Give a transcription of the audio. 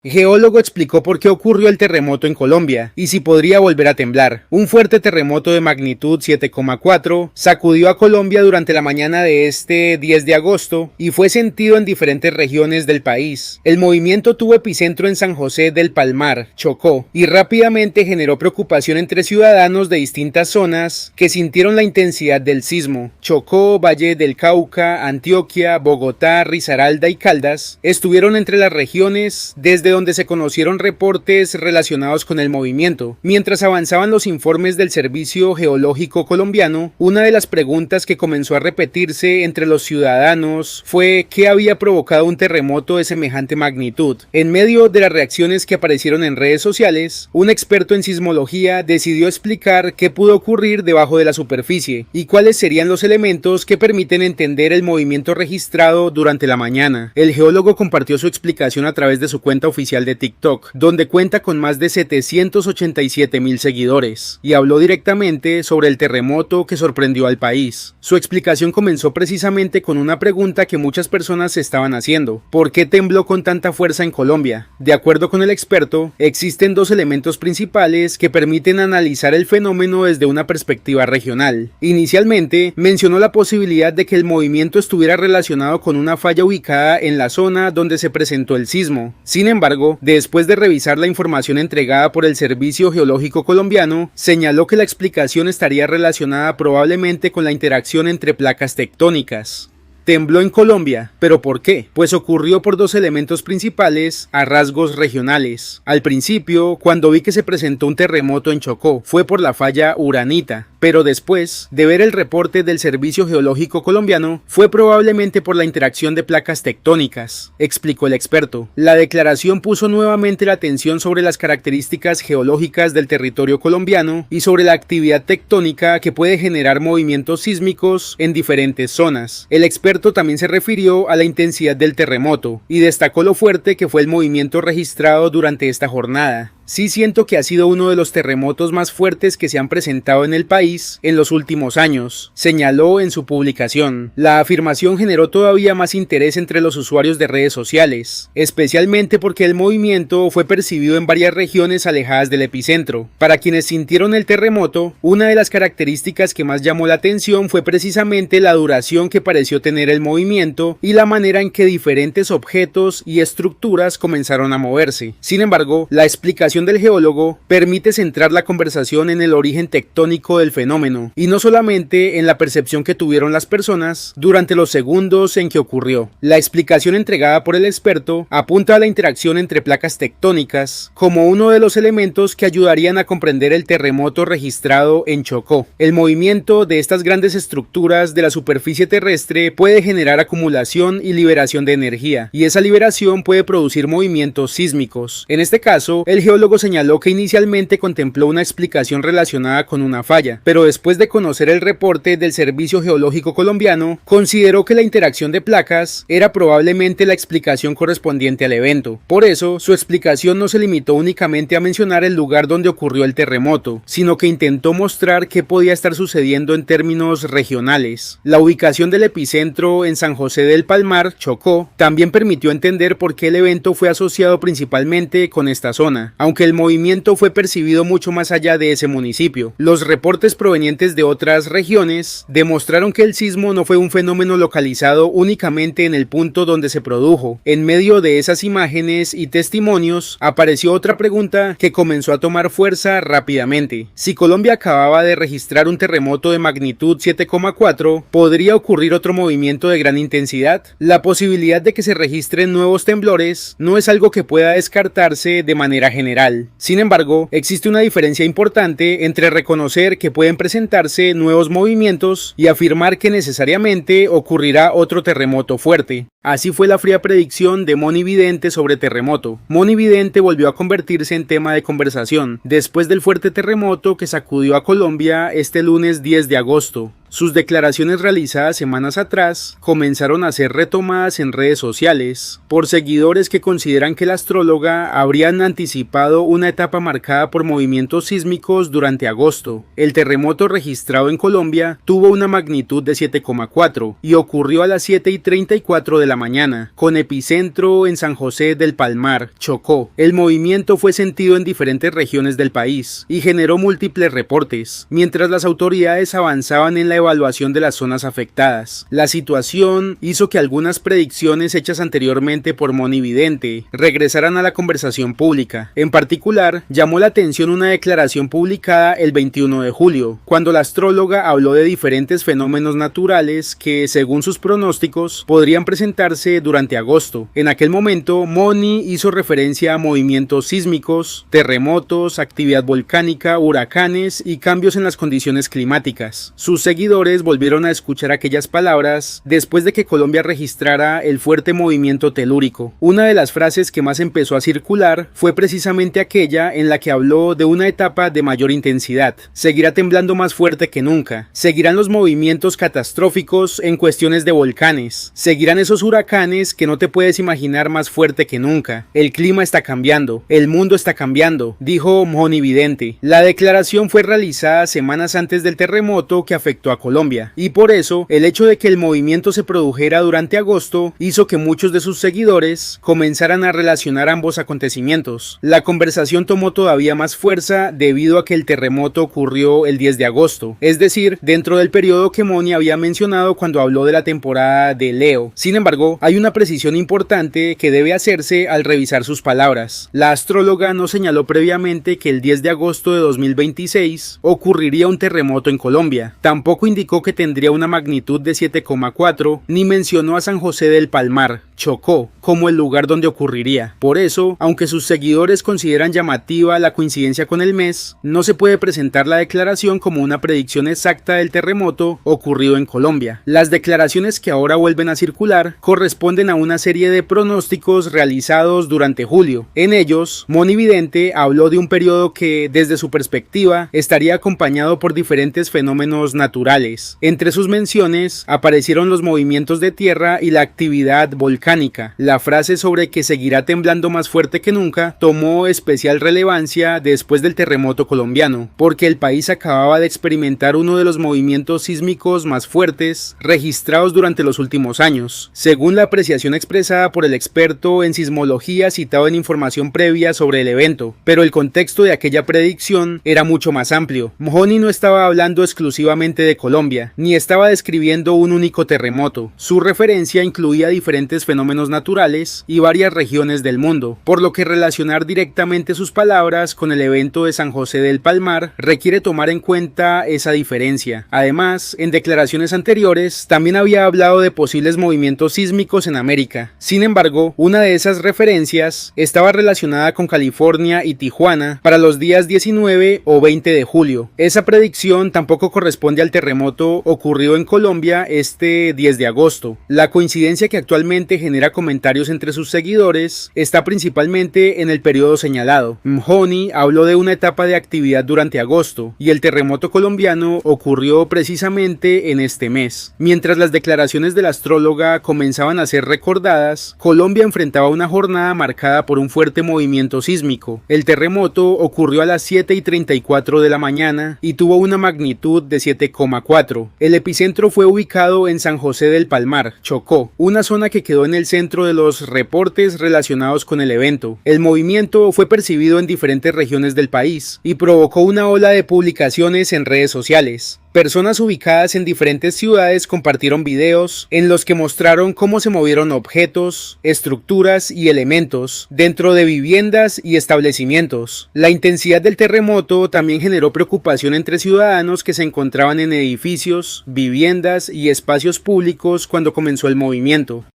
Geólogo explicó por qué ocurrió el terremoto en Colombia y si podría volver a temblar. Un fuerte terremoto de magnitud 7,4 sacudió a Colombia durante la mañana de este 10 de agosto y fue sentido en diferentes regiones del país. El movimiento tuvo epicentro en San José del Palmar, Chocó, y rápidamente generó preocupación entre ciudadanos de distintas zonas que sintieron la intensidad del sismo. Chocó, Valle del Cauca, Antioquia, Bogotá, Risaralda y Caldas estuvieron entre las regiones desde donde se conocieron reportes relacionados con el movimiento. Mientras avanzaban los informes del Servicio Geológico Colombiano, una de las preguntas que comenzó a repetirse entre los ciudadanos fue ¿qué había provocado un terremoto de semejante magnitud? En medio de las reacciones que aparecieron en redes sociales, un experto en sismología decidió explicar qué pudo ocurrir debajo de la superficie y cuáles serían los elementos que permiten entender el movimiento registrado durante la mañana. El geólogo compartió su explicación a través de su cuenta oficial de TikTok, donde cuenta con más de 787,000 seguidores, y habló directamente sobre el terremoto que sorprendió al país. Su explicación comenzó precisamente con una pregunta que muchas personas se estaban haciendo: ¿por qué tembló con tanta fuerza en Colombia? De acuerdo con el experto, existen dos elementos principales que permiten analizar el fenómeno desde una perspectiva regional. Inicialmente, mencionó la posibilidad de que el movimiento estuviera relacionado con una falla ubicada en la zona donde se presentó el sismo. Sin embargo, después de revisar la información entregada por el Servicio Geológico Colombiano, señaló que la explicación estaría relacionada probablemente con la interacción entre placas tectónicas. Tembló en Colombia, ¿pero por qué? Pues ocurrió por dos elementos principales a rasgos regionales. Al principio, cuando vi que se presentó un terremoto en Chocó, fue por la falla uranita, pero después de ver el reporte del Servicio Geológico Colombiano, fue probablemente por la interacción de placas tectónicas, explicó el experto. La declaración puso nuevamente la atención sobre las características geológicas del territorio colombiano y sobre la actividad tectónica que puede generar movimientos sísmicos en diferentes zonas. El experto también se refirió a la intensidad del terremoto y destacó lo fuerte que fue el movimiento registrado durante esta jornada. Sí siento que ha sido uno de los terremotos más fuertes que se han presentado en el país en los últimos años, señaló en su publicación. La afirmación generó todavía más interés entre los usuarios de redes sociales, especialmente porque el movimiento fue percibido en varias regiones alejadas del epicentro. Para quienes sintieron el terremoto, una de las características que más llamó la atención fue precisamente la duración que pareció tener el movimiento y la manera en que diferentes objetos y estructuras comenzaron a moverse. Sin embargo, la explicación del geólogo permite centrar la conversación en el origen tectónico del fenómeno y no solamente en la percepción que tuvieron las personas durante los segundos en que ocurrió. La explicación entregada por el experto apunta a la interacción entre placas tectónicas como uno de los elementos que ayudarían a comprender el terremoto registrado en Chocó. El movimiento de estas grandes estructuras de la superficie terrestre puede generar acumulación y liberación de energía, y esa liberación puede producir movimientos sísmicos. En este caso, el geólogo señaló que inicialmente contempló una explicación relacionada con una falla, pero después de conocer el reporte del Servicio Geológico Colombiano, consideró que la interacción de placas era probablemente la explicación correspondiente al evento. Por eso, su explicación no se limitó únicamente a mencionar el lugar donde ocurrió el terremoto, sino que intentó mostrar qué podía estar sucediendo en términos regionales. La ubicación del epicentro en San José del Palmar, Chocó, también permitió entender por qué el evento fue asociado principalmente con esta zona, aunque el movimiento fue percibido mucho más allá de ese municipio. Los reportes provenientes de otras regiones demostraron que el sismo no fue un fenómeno localizado únicamente en el punto donde se produjo. En medio de esas imágenes y testimonios, apareció otra pregunta que comenzó a tomar fuerza rápidamente. Si Colombia acababa de registrar un terremoto de magnitud 7,4, ¿podría ocurrir otro movimiento de gran intensidad? La posibilidad de que se registren nuevos temblores no es algo que pueda descartarse de manera general. Sin embargo, existe una diferencia importante entre reconocer que pueden presentarse nuevos movimientos y afirmar que necesariamente ocurrirá otro terremoto fuerte. Así fue la fría predicción de Moni Vidente sobre terremoto. Moni Vidente volvió a convertirse en tema de conversación después del fuerte terremoto que sacudió a Colombia este lunes 10 de agosto. Sus declaraciones realizadas semanas atrás comenzaron a ser retomadas en redes sociales por seguidores que consideran que la astróloga habría anticipado una etapa marcada por movimientos sísmicos durante agosto. El terremoto registrado en Colombia tuvo una magnitud de 7,4 y ocurrió a las 7:34 de la la mañana, con epicentro en San José del Palmar, Chocó. El movimiento fue sentido en diferentes regiones del país y generó múltiples reportes, mientras las autoridades avanzaban en la evaluación de las zonas afectadas. La situación hizo que algunas predicciones hechas anteriormente por Monividente regresaran a la conversación pública. En particular, llamó la atención una declaración publicada el 21 de julio, cuando la astróloga habló de diferentes fenómenos naturales que, según sus pronósticos, podrían presentarse durante agosto. En aquel momento, Moni hizo referencia a movimientos sísmicos, terremotos, actividad volcánica, huracanes y cambios en las condiciones climáticas. Sus seguidores volvieron a escuchar aquellas palabras después de que Colombia registrara el fuerte movimiento telúrico. Una de las frases que más empezó a circular fue precisamente aquella en la que habló de una etapa de mayor intensidad. Seguirá temblando más fuerte que nunca. Seguirán los movimientos catastróficos en cuestiones de volcanes. Seguirán esos huracanes que no te puedes imaginar más fuerte que nunca. El clima está cambiando. El mundo está cambiando, dijo Monividente. La declaración fue realizada semanas antes del terremoto que afectó a Colombia, y por eso el hecho de que el movimiento se produjera durante agosto hizo que muchos de sus seguidores comenzaran a relacionar ambos acontecimientos. La conversación tomó todavía más fuerza debido a que el terremoto ocurrió el 10 de agosto, es decir, dentro del periodo que Moni había mencionado cuando habló de la temporada de Leo. Sin embargo, hay una precisión importante que debe hacerse al revisar sus palabras. La astróloga no señaló previamente que el 10 de agosto de 2026 ocurriría un terremoto en Colombia. Tampoco indicó que tendría una magnitud de 7,4, ni mencionó a San José del Palmar, Chocó, como el lugar donde ocurriría. Por eso, aunque sus seguidores consideran llamativa la coincidencia con el mes, no se puede presentar la declaración como una predicción exacta del terremoto ocurrido en Colombia. Las declaraciones que ahora vuelven a circular corresponden a una serie de pronósticos realizados durante julio. En ellos, Monividente habló de un periodo que, desde su perspectiva, estaría acompañado por diferentes fenómenos naturales. Entre sus menciones aparecieron los movimientos de tierra y la actividad volcánica. La frase sobre que seguirá temblando más fuerte que nunca tomó especial relevancia después del terremoto colombiano, porque el país acababa de experimentar uno de los movimientos sísmicos más fuertes registrados durante los últimos años, según la apreciación expresada por el experto en sismología citado en información previa sobre el evento. Pero el contexto de aquella predicción era mucho más amplio. Moni no estaba hablando exclusivamente de Colombia, ni estaba describiendo un único terremoto. Su referencia incluía diferentes fenómenos naturales y varias regiones del mundo, por lo que relacionar directamente sus palabras con el evento de San José del Palmar requiere tomar en cuenta esa diferencia. Además, en declaraciones anteriores también había hablado de posibles movimientos sísmicos en América. Sin embargo, una de esas referencias estaba relacionada con California y Tijuana para los días 19 o 20 de julio. Esa predicción tampoco corresponde al terremoto ocurrido en Colombia este 10 de agosto. La coincidencia que actualmente genera comentarios entre sus seguidores está principalmente en el periodo señalado. Moni habló de una etapa de actividad durante agosto y el terremoto colombiano ocurrió precisamente en este mes. Mientras las declaraciones de la astróloga comenzaban a ser recordadas, Colombia enfrentaba una jornada marcada por un fuerte movimiento sísmico. El terremoto ocurrió a las 7:34 de la mañana y tuvo una magnitud de 7,4. El epicentro fue ubicado en San José del Palmar, Chocó, una zona que quedó en el centro de los reportes relacionados con el evento. El movimiento fue percibido en diferentes regiones del país y provocó una ola de publicaciones en redes sociales. Personas ubicadas en diferentes ciudades compartieron videos en los que mostraron cómo se movieron objetos, estructuras y elementos dentro de viviendas y establecimientos. La intensidad del terremoto también generó preocupación entre ciudadanos que se encontraban en edificios, viviendas y espacios públicos cuando comenzó el movimiento.